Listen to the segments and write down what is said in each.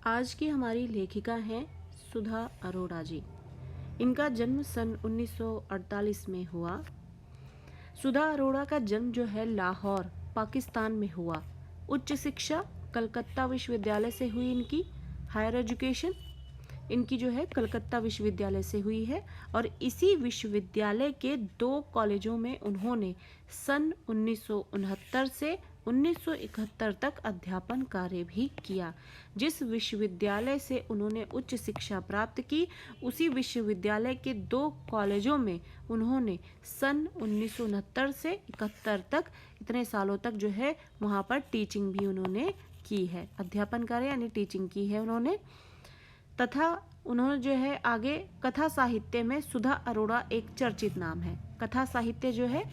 आज की हमारी लेखिका हैं सुधा अरोड़ा जी। इनका जन्म सन 1948 में हुआ। सुधा अरोड़ा का जन्म जो है लाहौर पाकिस्तान में हुआ। उच्च शिक्षा कलकत्ता विश्वविद्यालय से हुई इनकी। हायर एजुकेशन इनकी जो है कलकत्ता विश्वविद्यालय से हुई है और इसी विश्वविद्यालय के 2 कॉलेजों में उन्होंने सन 1969 से 1971 तक अध्यापन कार्य भी किया। जिस विश्वविद्यालय से उन्होंने उच्च शिक्षा प्राप्त की, उसी विश्वविद्यालय के 2 कॉलेजों में उन्होंने सन 1969 से 71 तक, इतने सालों तक जो है वहाँ पर टीचिंग भी उन्होंने की है, अध्यापन कार्य यानी टीचिंग की है उन्होंने। तथा उन्होंने जो है आगे कथा साहित्य में सुधा अरोड़ा एक चर्चित नाम है। कथा साहित्य जो है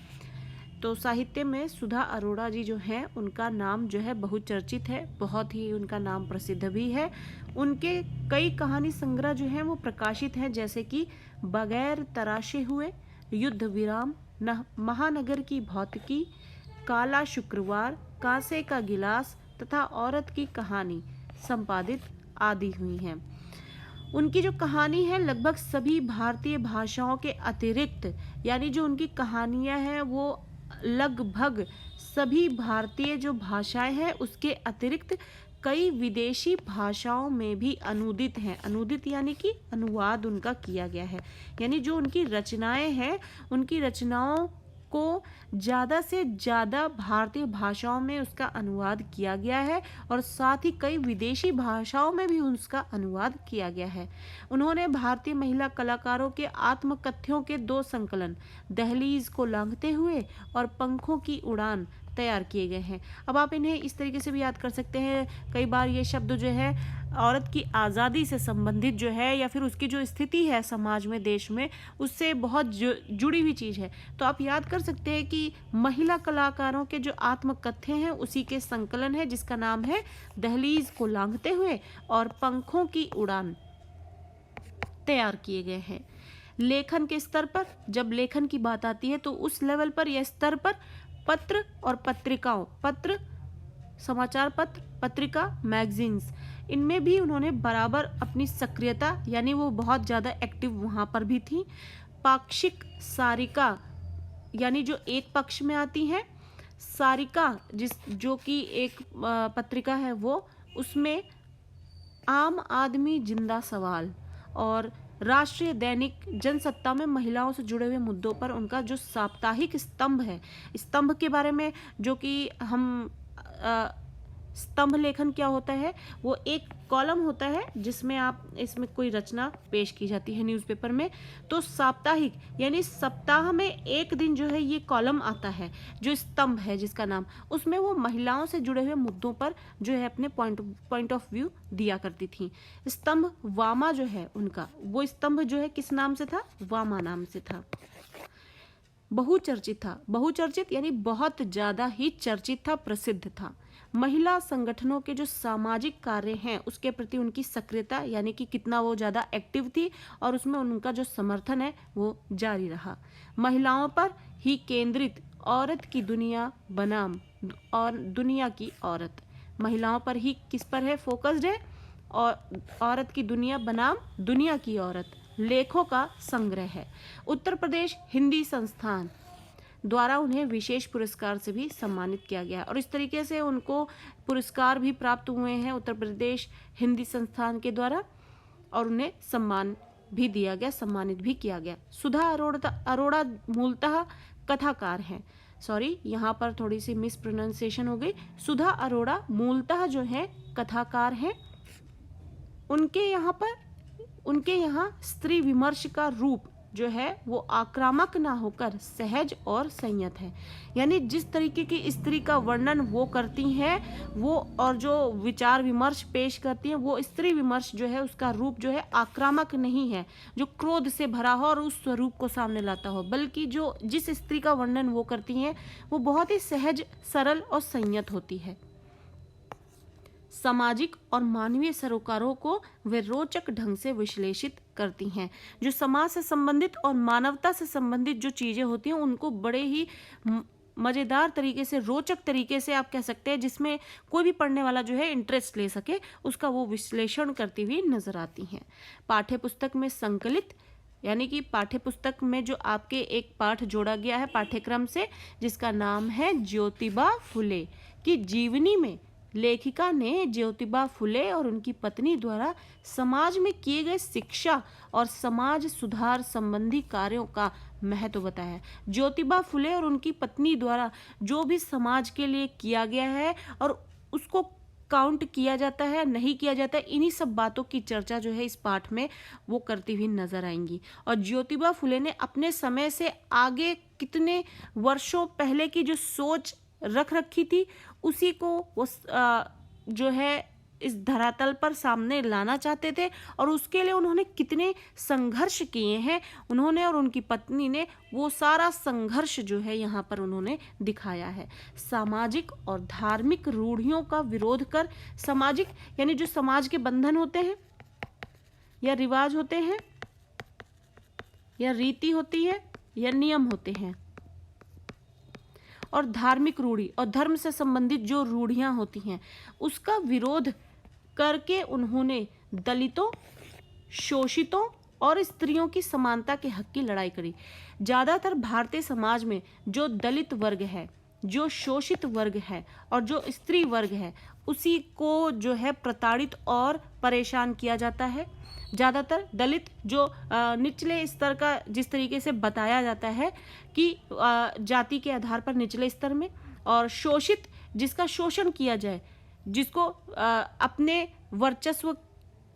तो साहित्य में सुधा अरोड़ा जी जो हैं उनका नाम जो है बहुत चर्चित है, बहुत ही उनका नाम प्रसिद्ध भी है। उनके कई कहानी संग्रह जो हैं वो प्रकाशित हैं, जैसे कि बगैर तराशे हुए, युद्ध विराम, महानगर की भौतिकी, काला शुक्रवार, कांसे का गिलास तथा औरत की कहानी संपादित आदि हुई हैं। उनकी जो कहानी है लगभग सभी भारतीय भाषाओं के अतिरिक्त, यानी जो उनकी कहानियां हैं वो लगभग सभी भारतीय जो भाषाएं हैं उसके अतिरिक्त कई विदेशी भाषाओं में भी अनुदित हैं। अनुदित यानी कि अनुवाद उनका किया गया है, यानी जो उनकी रचनाएं हैं उनकी रचनाओं को ज़्यादा से ज़्यादा भारतीय भाषाओं में उसका अनुवाद किया गया है और साथ ही कई विदेशी भाषाओं में भी उसका अनुवाद किया गया है। उन्होंने भारतीय महिला कलाकारों के आत्मकथ्यों के 2 संकलन दहलीज को लांघते हुए और पंखों की उड़ान तैयार किए गए हैं। अब आप इन्हें इस तरीके से भी याद कर सकते हैं, कई बार ये शब्द जो है औरत की आज़ादी से संबंधित जो है या फिर उसकी जो स्थिति है समाज में, देश में, उससे बहुत जुड़ी हुई चीज़ है। तो आप याद कर सकते हैं कि महिला कलाकारों के जो आत्मकथ्य हैं उसी के संकलन है जिसका नाम है दहलीज को लांघते हुए और पंखों की उड़ान तैयार किए गए हैं। लेखन के स्तर पर, जब लेखन की बात आती है तो उस लेवल पर या स्तर पर पत्र और पत्रिकाओं, पत्र, समाचार पत्र, पत्रिका, मैगजीन्स, इनमें भी उन्होंने बराबर अपनी सक्रियता, यानी वो बहुत ज़्यादा एक्टिव वहाँ पर भी थी। पाक्षिक सारिका यानी जो एक पक्ष में आती हैं, सारिका जो कि एक पत्रिका है वो, उसमें आम आदमी जिंदा सवाल और राष्ट्रीय दैनिक जनसत्ता में महिलाओं से जुड़े हुए मुद्दों पर उनका जो साप्ताहिक स्तंभ है, स्तंभ के बारे में जो कि हम स्तंभ लेखन क्या होता है, वो एक कॉलम होता है जिसमें आप इसमें कोई रचना पेश की जाती है न्यूज़पेपर में, तो साप्ताहिक यानी सप्ताह में एक दिन जो है ये कॉलम आता है जो स्तंभ है जिसका नाम, उसमें वो महिलाओं से जुड़े हुए मुद्दों पर जो है अपने पॉइंट ऑफ व्यू दिया करती थी। स्तंभ वामा जो है उनका, वो स्तंभ जो है किस नाम से था, वामा नाम से था। बहुचर्चित था, बहुचर्चित यानी बहुत ज़्यादा ही चर्चित था, प्रसिद्ध था। महिला संगठनों के जो सामाजिक कार्य हैं उसके प्रति उनकी सक्रियता, यानी कि कितना वो ज़्यादा एक्टिव थी और उसमें उनका जो समर्थन है वो जारी रहा। महिलाओं पर ही केंद्रित औरत की दुनिया बनाम और दुनिया की औरत, महिलाओं पर ही किस पर है, फोकस्ड है, और औरत की दुनिया बनाम दुनिया की औरत लेखों का संग्रह है। उत्तर प्रदेश हिंदी संस्थान द्वारा उन्हें विशेष पुरस्कार से भी सम्मानित किया गया और इस तरीके से उनको पुरस्कार भी प्राप्त हुए हैं उत्तर प्रदेश हिंदी संस्थान के द्वारा और उन्हें सम्मान भी दिया गया, सम्मानित भी किया गया। सुधा अरोड़ा मूलतः कथाकार हैं, सॉरी यहाँ पर थोड़ी सी मिस प्रोनाउंसिएशन हो गई। सुधा अरोड़ा मूलतः जो है कथाकार हैं। उनके यहाँ स्त्री विमर्श का रूप जो है वो आक्रामक ना होकर सहज और संयत है, यानी जिस तरीके की स्त्री का वर्णन वो करती हैं वो और जो विचार विमर्श पेश करती हैं वो स्त्री विमर्श जो है उसका रूप जो है आक्रामक नहीं है जो क्रोध से भरा हो और उस स्वरूप को सामने लाता हो, बल्कि जो जिस स्त्री का वर्णन वो करती हैं वो बहुत ही सहज, सरल और संयत होती है। सामाजिक और मानवीय सरोकारों को वे रोचक ढंग से विश्लेषित करती हैं। जो समाज से संबंधित और मानवता से संबंधित जो चीज़ें होती हैं उनको बड़े ही मज़ेदार तरीके से, रोचक तरीके से आप कह सकते हैं, जिसमें कोई भी पढ़ने वाला जो है इंटरेस्ट ले सके, उसका वो विश्लेषण करती हुई नजर आती हैं। पाठ्य पुस्तक में संकलित, यानी कि पाठ्य पुस्तक में जो आपके एक पाठ जोड़ा गया है पाठ्यक्रम से, जिसका नाम है ज्योतिबा फुले की जीवनी में लेखिका ने ज्योतिबा फुले और उनकी पत्नी द्वारा समाज में किए गए शिक्षा और समाज सुधार संबंधी कार्यों का महत्व बताया है। ज्योतिबा फुले और उनकी पत्नी द्वारा जो भी समाज के लिए किया गया है और उसको काउंट किया जाता है, नहीं किया जाता है, इन्हीं सब बातों की चर्चा जो है इस पाठ में वो करती हुई नजर आएंगी। और ज्योतिबा फुले ने अपने समय से आगे कितने वर्षों पहले की जो सोच रख रखी थी, उसी को वो जो है इस धरातल पर सामने लाना चाहते थे, और उसके लिए उन्होंने कितने संघर्ष किए हैं, उन्होंने और उनकी पत्नी ने वो सारा संघर्ष जो है यहाँ पर उन्होंने दिखाया है। सामाजिक और धार्मिक रूढ़ियों का विरोध कर, सामाजिक यानी जो समाज के बंधन होते हैं या रिवाज होते हैं या रीति होती है या नियम होते हैं, और धार्मिक रूढ़ी और धर्म से संबंधित जो रूढ़ियां होती हैं, उसका विरोध करके उन्होंने दलितों, शोषितों और स्त्रियों की समानता के हक की लड़ाई करी। ज़्यादातर भारतीय समाज में जो दलित वर्ग है, जो शोषित वर्ग है और जो स्त्री वर्ग है, उसी को जो है प्रताड़ित और परेशान किया जाता है। ज़्यादातर दलित जो निचले स्तर का, जिस तरीके से बताया जाता है कि जाति के आधार पर निचले स्तर में, और शोषित जिसका शोषण किया जाए, जिसको अपने वर्चस्व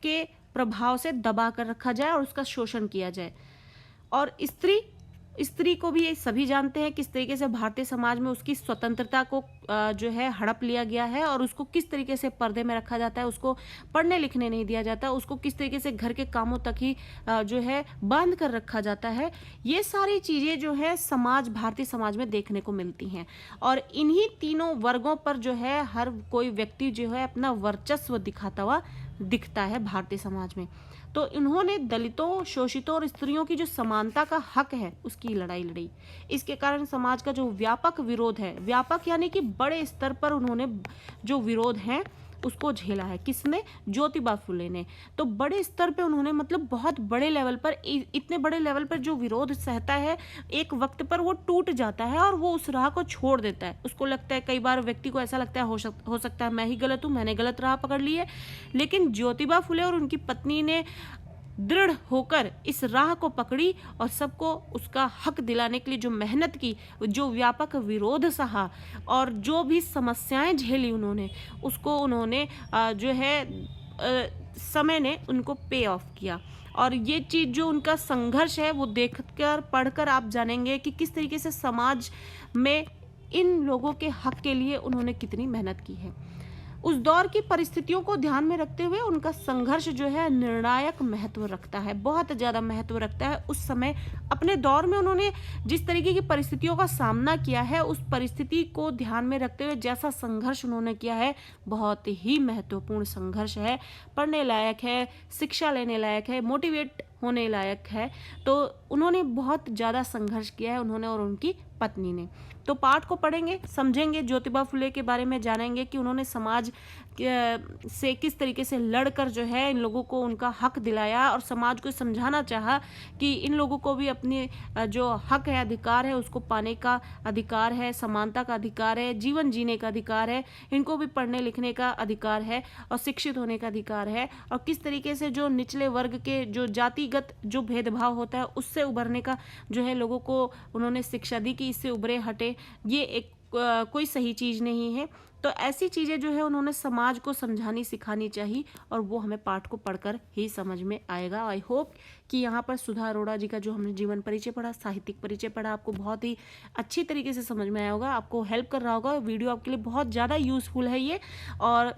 के प्रभाव से दबा कर रखा जाए और उसका शोषण किया जाए। और स्त्री को भी ये सभी जानते हैं किस तरीके से भारतीय समाज में उसकी स्वतंत्रता को जो है हड़प लिया गया है, और उसको किस तरीके से पर्दे में रखा जाता है, उसको पढ़ने लिखने नहीं दिया जाता, उसको किस तरीके से घर के कामों तक ही जो है बांध कर रखा जाता है। ये सारी चीज़ें जो है भारतीय समाज में देखने को मिलती हैं, और इन्हीं तीनों वर्गों पर जो है हर कोई व्यक्ति जो है अपना वर्चस्व दिखाता हुआ दिखता है भारतीय समाज में। तो इन्होंने दलितों, शोषितों और स्त्रियों की जो समानता का हक है, उसकी लड़ाई लड़ी। इसके कारण समाज का जो व्यापक विरोध है, व्यापक यानी कि बड़े स्तर पर उन्होंने जो विरोध है उसको झेला है। किसने? ज्योतिबा फुले ने। तो बड़े स्तर पे उन्होंने, मतलब बहुत बड़े लेवल पर, इतने बड़े लेवल पर जो विरोध सहता है, एक वक्त पर वो टूट जाता है और वो उस राह को छोड़ देता है। उसको लगता है, कई बार व्यक्ति को ऐसा लगता है हो सकता है मैं ही गलत हूँ, मैंने गलत राह पकड़ ली है। लेकिन ज्योतिबा फुले और उनकी पत्नी ने दृढ़ होकर इस राह को पकड़ी और सबको उसका हक दिलाने के लिए जो मेहनत की, जो व्यापक विरोध सहा और जो भी समस्याएं झेली उन्होंने, उसको उन्होंने जो है समय ने उनको पे ऑफ किया। और ये चीज़ जो उनका संघर्ष है वो देखकर, पढ़कर आप जानेंगे कि किस तरीके से समाज में इन लोगों के हक के लिए उन्होंने कितनी मेहनत की है। उस दौर की परिस्थितियों को ध्यान में रखते हुए उनका संघर्ष जो है निर्णायक महत्व रखता है, बहुत ज़्यादा महत्व रखता है। उस समय अपने दौर में उन्होंने जिस तरीके की परिस्थितियों का सामना किया है, उस परिस्थिति को ध्यान में रखते हुए जैसा संघर्ष उन्होंने किया है, बहुत ही महत्वपूर्ण संघर्ष है, पढ़ने लायक है, शिक्षा लेने लायक है, मोटिवेट होने लायक है। तो उन्होंने बहुत ज़्यादा संघर्ष किया है, उन्होंने और उनकी पत्नी ने। तो पाठ को पढ़ेंगे, समझेंगे, ज्योतिबा फुले के बारे में जानेंगे कि उन्होंने समाज से किस तरीके से लड़कर जो है इन लोगों को उनका हक दिलाया और समाज को समझाना चाहा कि इन लोगों को भी अपनी जो हक है, अधिकार है, उसको पाने का अधिकार है, समानता का अधिकार है, जीवन जीने का अधिकार है, इनको भी पढ़ने लिखने का अधिकार है और शिक्षित होने का अधिकार है। और किस तरीके से जो निचले वर्ग के जो जातिगत जो भेदभाव होता है उससे उभरने का जो है लोगों को उन्होंने शिक्षा दी कि इससे उभरे हटे, ये एक कोई सही चीज़ नहीं है। तो ऐसी चीज़ें जो है उन्होंने समाज को समझानी सिखानी चाहिए, और वो हमें पाठ को पढ़कर ही समझ में आएगा। आई होप कि यहाँ पर सुधा अरोड़ा जी का जो हमने जीवन परिचय पढ़ा, साहित्यिक परिचय पढ़ा, आपको बहुत ही अच्छी तरीके से समझ में आया होगा, आपको हेल्प कर रहा होगा। वीडियो आपके लिए बहुत ज़्यादा यूज़फुल है ये, और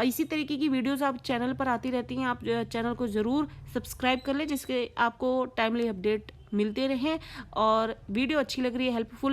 इसी तरीके की वीडियोस आप चैनल पर आती रहती हैं। आप चैनल को ज़रूर सब्सक्राइब कर लें, जिसके आपको टाइमली अपडेट मिलते रहें। और वीडियो अच्छी लग रही है, हेल्पफुल